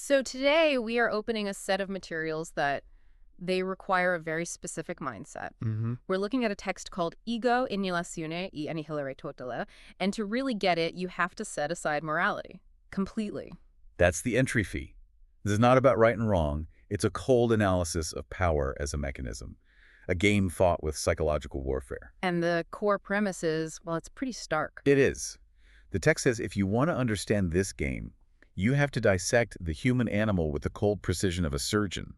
So today we are opening a set of materials that they require a very specific mindset. We're looking at a text called Ego Annihilatione e Annihilare Totale, and to really get it, you have to set aside morality completely. That's the entry fee. This is not about right and wrong. It's a cold analysis of power as a mechanism, a game fought with psychological warfare. And the core premise is, well, it's pretty stark. It is. The text says if you want to understand this game, you have to dissect the human animal with the cold precision of a surgeon.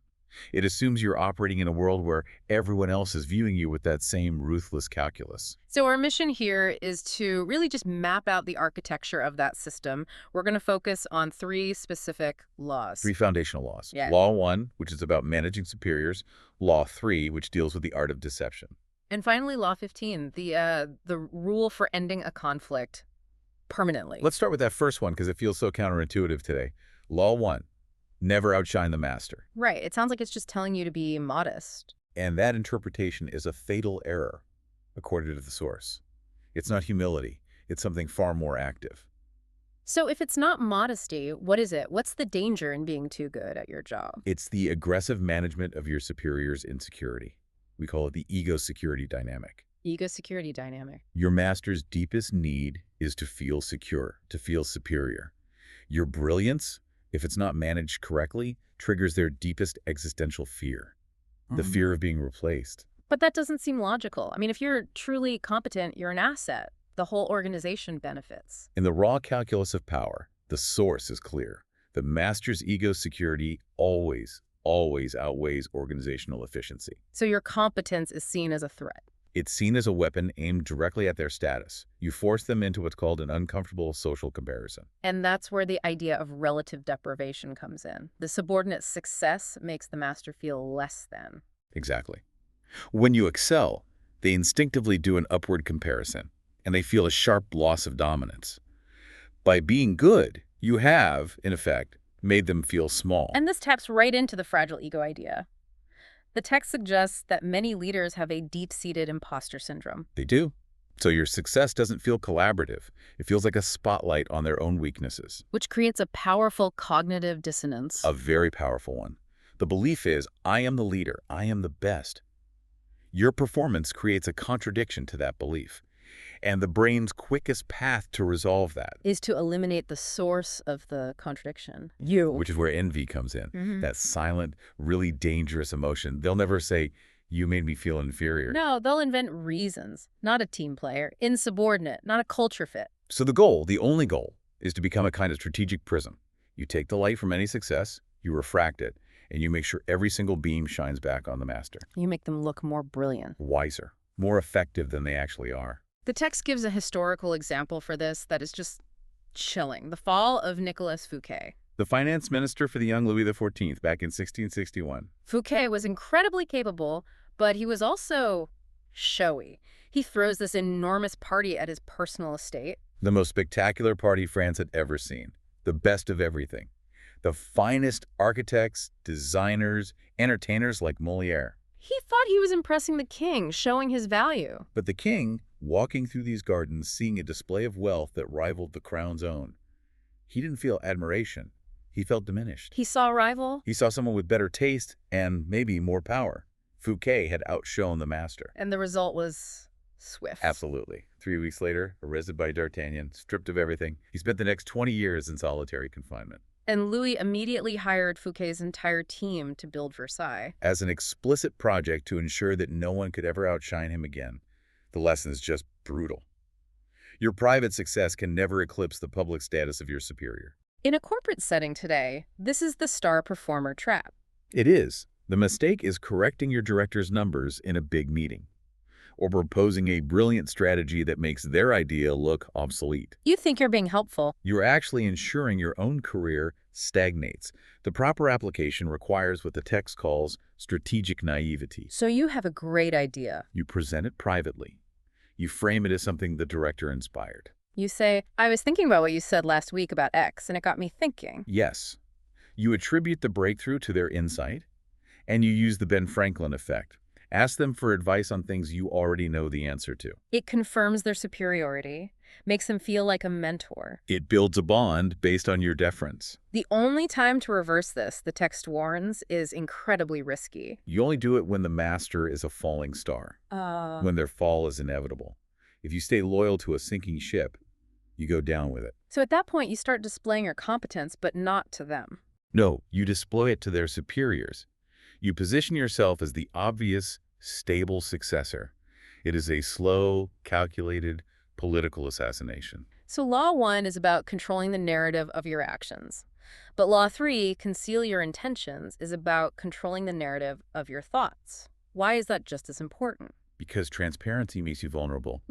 It assumes you're operating in a world where everyone else is viewing you with that same ruthless calculus. So our mission here is to really just map out the architecture of that system. We're going to focus on three specific laws. Three foundational laws. Yeah. Law 1, which is about managing superiors. Law 3, which deals with the art of deception. And finally, Law 15, the rule for ending a conflict permanently. Let's start with that first one because it feels so counterintuitive today. Law 1, never outshine the master. Right. It sounds like it's just telling you to be modest. And that interpretation is a fatal error, according to the source. It's not humility. It's something far more active. So if it's not modesty, what is it? What's the danger in being too good at your job? It's the aggressive management of your superior's insecurity. We call it the ego-security dynamic. Ego-security dynamic. Your master's deepest need is to feel secure, to feel superior. Your brilliance, if it's not managed correctly, triggers their deepest existential fear, the fear of being replaced. But that doesn't seem logical. I mean, if you're truly competent, you're an asset. The whole organization benefits. In the raw calculus of power, the source is clear. The master's ego security always outweighs organizational efficiency. So your competence is seen as a threat. It's seen as a weapon aimed directly at their status. You force them into what's called an uncomfortable social comparison. And that's where the idea of relative deprivation comes in. The subordinate's success makes the master feel less than. Exactly. When you excel, they instinctively do an upward comparison, and they feel a sharp loss of dominance. By being good, you have, in effect, made them feel small. And this taps right into the fragile ego idea. The text suggests that many leaders have a deep-seated imposter syndrome. They do. So your success doesn't feel collaborative. It feels like a spotlight on their own weaknesses. Which creates a powerful cognitive dissonance. A very powerful one. The belief is, I am the leader. I am the best. Your performance creates a contradiction to that belief. And the brain's quickest path to resolve that is to eliminate the source of the contradiction. You. Which is where envy comes in. That silent, really dangerous emotion. They'll never say, you made me feel inferior. No, they'll invent reasons. Not a team player. Insubordinate. Not a culture fit. So the goal, the only goal, is to become a kind of strategic prism. You take the light from any success, you refract it, and you make sure every single beam shines back on the master. You make them look more brilliant. Wiser. More effective than they actually are. The text gives a historical example for this that is just chilling. The fall of Nicolas Fouquet. The finance minister for the young Louis XIV back in 1661. Fouquet was incredibly capable, but he was also showy. He throws this enormous party at his personal estate. The most spectacular party France had ever seen. The best of everything. The finest architects, designers, entertainers like Molière. He thought he was impressing the king, showing his value. But the king, walking through these gardens, seeing a display of wealth that rivaled the crown's own, he didn't feel admiration. He felt diminished. He saw a rival? He saw someone with better taste and maybe more power. Fouquet had outshone the master. And the result was swift. Absolutely. 3 weeks later, arrested by D'Artagnan, stripped of everything, he spent the next 20 years in solitary confinement. And Louis immediately hired Fouquet's entire team to build Versailles. As an explicit project to ensure that no one could ever outshine him again. The lesson is just brutal. Your private success can never eclipse the public status of your superior. In a corporate setting today, this is the star performer trap. It is. The mistake is correcting your director's numbers in a big meeting, or proposing a brilliant strategy that makes their idea look obsolete. You think you're being helpful. You're actually ensuring your own career stagnates. The proper application requires what the text calls strategic naivety. So you have a great idea. You present it privately. You frame it as something the director inspired. You say, I was thinking about what you said last week about X, and it got me thinking. Yes. You attribute the breakthrough to their insight, and you use the Ben Franklin effect. Ask them for advice on things you already know the answer to. It confirms their superiority, makes them feel like a mentor. It builds a bond based on your deference. The only time to reverse this, the text warns, is incredibly risky. You only do it when the master is a falling star, when their fall is inevitable. If you stay loyal to a sinking ship, you go down with it. So at that point, you start displaying your competence, but not to them. No, you display it to their superiors. You position yourself as the obvious, stable successor. It is a slow, calculated, political assassination. So Law 1 is about controlling the narrative of your actions. But Law 3, Conceal Your Intentions, is about controlling the narrative of your thoughts. Why is that just as important? Because transparency makes you vulnerable.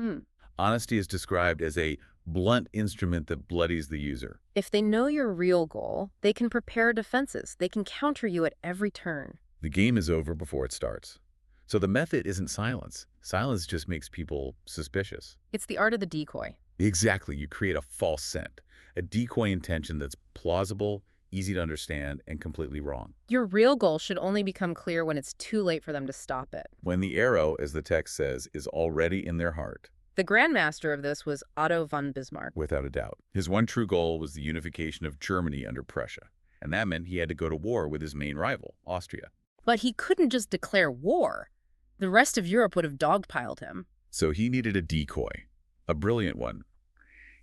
Honesty is described as a blunt instrument that bloodies the user. If they know your real goal, they can prepare defenses. They can counter you at every turn. The game is over before it starts. So the method isn't silence. Silence just makes people suspicious. It's the art of the decoy. Exactly. You create a false scent, a decoy intention that's plausible, easy to understand, and completely wrong. Your real goal should only become clear when it's too late for them to stop it. When the arrow, as the text says, is already in their heart. The grandmaster of this was Otto von Bismarck. Without a doubt. His one true goal was the unification of Germany under Prussia. And that meant he had to go to war with his main rival, Austria. But he couldn't just declare war. The rest of Europe would have dogpiled him. So he needed a decoy, a brilliant one.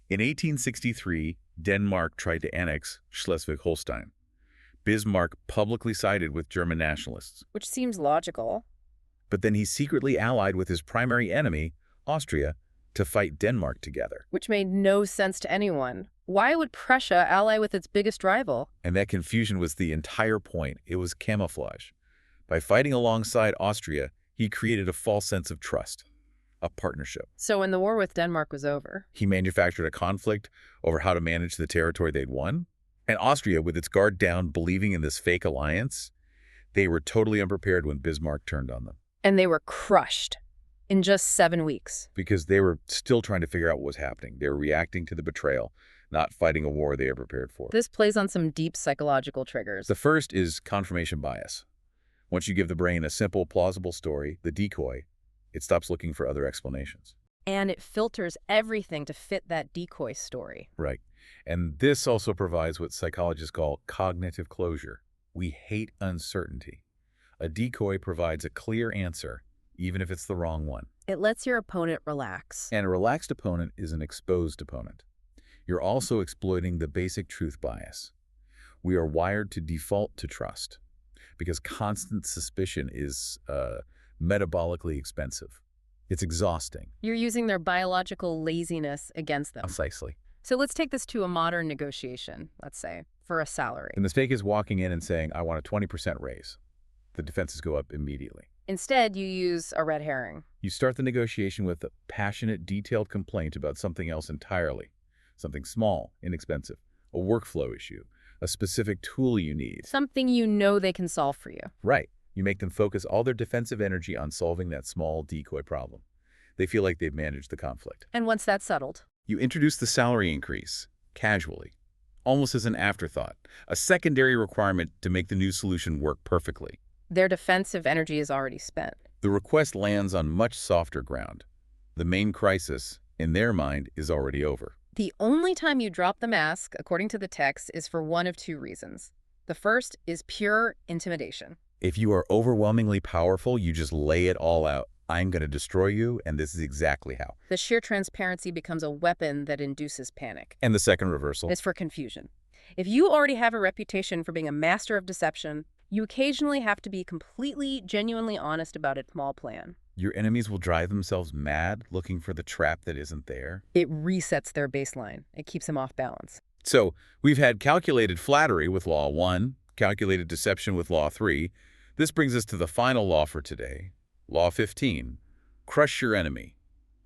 In 1863, Denmark tried to annex Schleswig-Holstein. Bismarck publicly sided with German nationalists. Which seems logical. But then he secretly allied with his primary enemy, Austria, to fight Denmark together. Which made no sense to anyone. Why would Prussia ally with its biggest rival? And that confusion was the entire point. It was camouflage. By fighting alongside Austria, he created a false sense of trust, a partnership. So when the war with Denmark was over, he manufactured a conflict over how to manage the territory they'd won. And Austria, with its guard down, believing in this fake alliance, they were totally unprepared when Bismarck turned on them. And they were crushed in just 7 weeks. Because they were still trying to figure out what was happening. They were reacting to the betrayal, not fighting a war they had prepared for. This plays on some deep psychological triggers. The first is confirmation bias. Once you give the brain a simple, plausible story, the decoy, it stops looking for other explanations. And it filters everything to fit that decoy story. Right. And this also provides what psychologists call cognitive closure. We hate uncertainty. A decoy provides a clear answer, even if it's the wrong one. It lets your opponent relax. And a relaxed opponent is an exposed opponent. You're also exploiting the basic truth bias. We are wired to default to trust because constant suspicion is metabolically expensive. It's exhausting. You're using their biological laziness against them. Precisely. So let's take this to a modern negotiation, let's say, for a salary. The mistake is walking in and saying, I want a 20% raise. The defenses go up immediately. Instead, you use a red herring. You start the negotiation with a passionate, detailed complaint about something else entirely. Something small, inexpensive, a workflow issue, a specific tool you need. Something you know they can solve for you. Right. You make them focus all their defensive energy on solving that small decoy problem. They feel like they've managed the conflict. And once that's settled, you introduce the salary increase, casually, almost as an afterthought, a secondary requirement to make the new solution work perfectly. Their defensive energy is already spent. The request lands on much softer ground. The main crisis, in their mind, is already over. The only time you drop the mask, according to the text, is for one of two reasons. The first is pure intimidation. If you are overwhelmingly powerful, you just lay it all out. I'm going to destroy you, and this is exactly how. The sheer transparency becomes a weapon that induces panic. And the second reversal is for confusion. If you already have a reputation for being a master of deception, you occasionally have to be completely, genuinely honest about a small plan. Your enemies will drive themselves mad looking for the trap that isn't there. It resets their baseline. It keeps them off balance. So we've had calculated flattery with Law 1, calculated deception with Law 3. This brings us to the final law for today, Law 15, crush your enemy.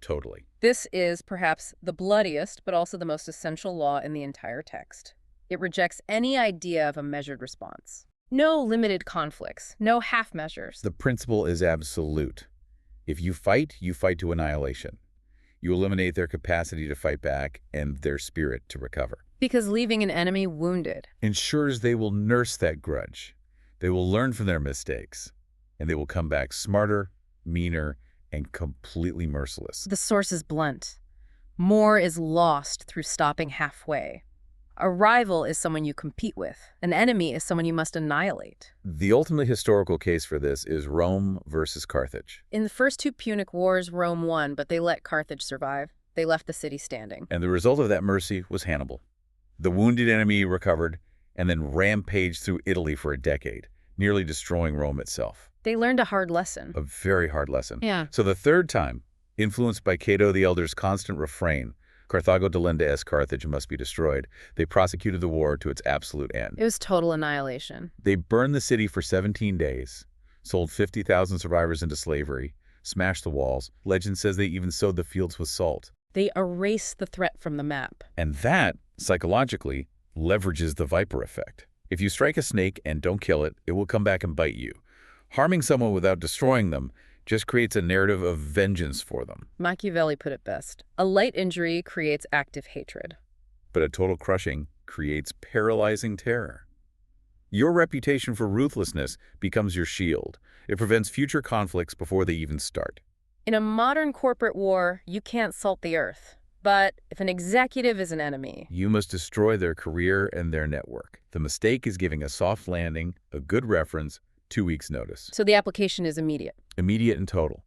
Totally. This is perhaps the bloodiest, but also the most essential law in the entire text. It rejects any idea of a measured response. No limited conflicts, no half measures. The principle is absolute. If you fight to annihilation. You eliminate their capacity to fight back and their spirit to recover. Because leaving an enemy wounded ensures they will nurse that grudge. They will learn from their mistakes, and they will come back smarter, meaner, and completely merciless. The source is blunt. More is lost through stopping halfway. A rival is someone you compete with. An enemy is someone you must annihilate. The ultimate historical case for this is Rome versus Carthage. In the first two Punic Wars, Rome won, but they let Carthage survive. They left the city standing. And the result of that mercy was Hannibal. The wounded enemy recovered and then rampaged through Italy for a decade, nearly destroying Rome itself. They learned a hard lesson. A very hard lesson. Yeah. So the third time, influenced by Cato the Elder's constant refrain, Carthago delenda est Carthage must be destroyed, they prosecuted the war to its absolute end. It was total annihilation. They burned the city for 17 days, sold 50,000 survivors into slavery, smashed the walls. Legend says they even sowed the fields with salt. They erased the threat from the map. And that, psychologically, leverages the viper effect. If you strike a snake and don't kill it, it will come back and bite you. Harming someone without destroying them just creates a narrative of vengeance for them. Machiavelli put it best. A light injury creates active hatred. But a total crushing creates paralyzing terror. Your reputation for ruthlessness becomes your shield. It prevents future conflicts before they even start. In a modern corporate war, you can't salt the earth. But if an executive is an enemy, you must destroy their career and their network. The mistake is giving a soft landing, a good reference, 2 weeks' notice. So the application is immediate. Immediate and total.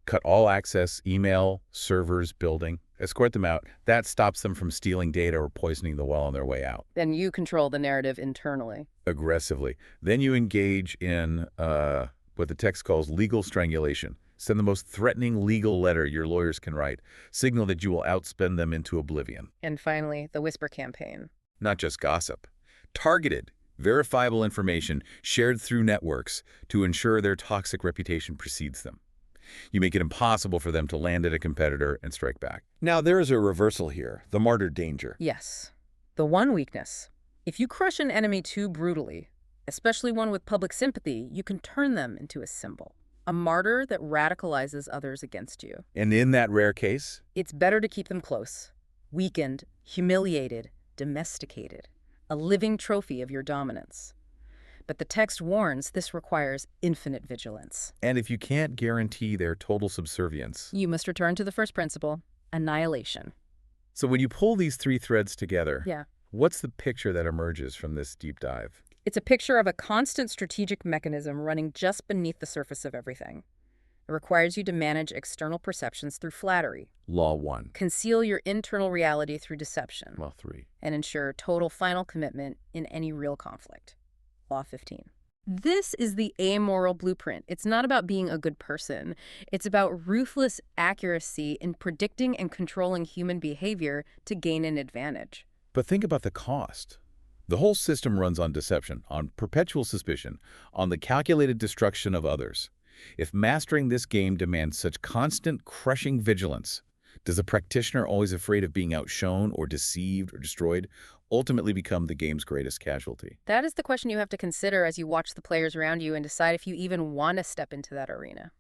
Cut all access, email, servers, building. Escort them out. That stops them from stealing data or poisoning the well on their way out. Then you control the narrative internally. Aggressively. Then you engage in what the text calls legal strangulation. Send the most threatening legal letter your lawyers can write. Signal that you will outspend them into oblivion. And finally, the whisper campaign. Not just gossip. Targeted, verifiable information shared through networks to ensure their toxic reputation precedes them. You make it impossible for them to land at a competitor and strike back. Now, there is a reversal here, the martyr danger. Yes. The one weakness. If you crush an enemy too brutally, especially one with public sympathy, you can turn them into a symbol. A martyr that radicalizes others against you. And in that rare case, it's better to keep them close, weakened, humiliated, domesticated, a living trophy of your dominance. But the text warns this requires infinite vigilance. And if you can't guarantee their total subservience, you must return to the first principle, annihilation. So when you pull these three threads together, yeah, what's the picture that emerges from this deep dive? It's a picture of a constant strategic mechanism running just beneath the surface of everything. It requires you to manage external perceptions through flattery. Law 1. Conceal your internal reality through deception. Law 3. And ensure total final commitment in any real conflict. Law 15. This is the amoral blueprint. It's not about being a good person. It's about ruthless accuracy in predicting and controlling human behavior to gain an advantage. But think about the cost. The whole system runs on deception, on perpetual suspicion, on the calculated destruction of others. If mastering this game demands such constant, crushing vigilance, does a practitioner always afraid of being outshone or deceived or destroyed ultimately become the game's greatest casualty? That is the question you have to consider as you watch the players around you and decide if you even want to step into that arena.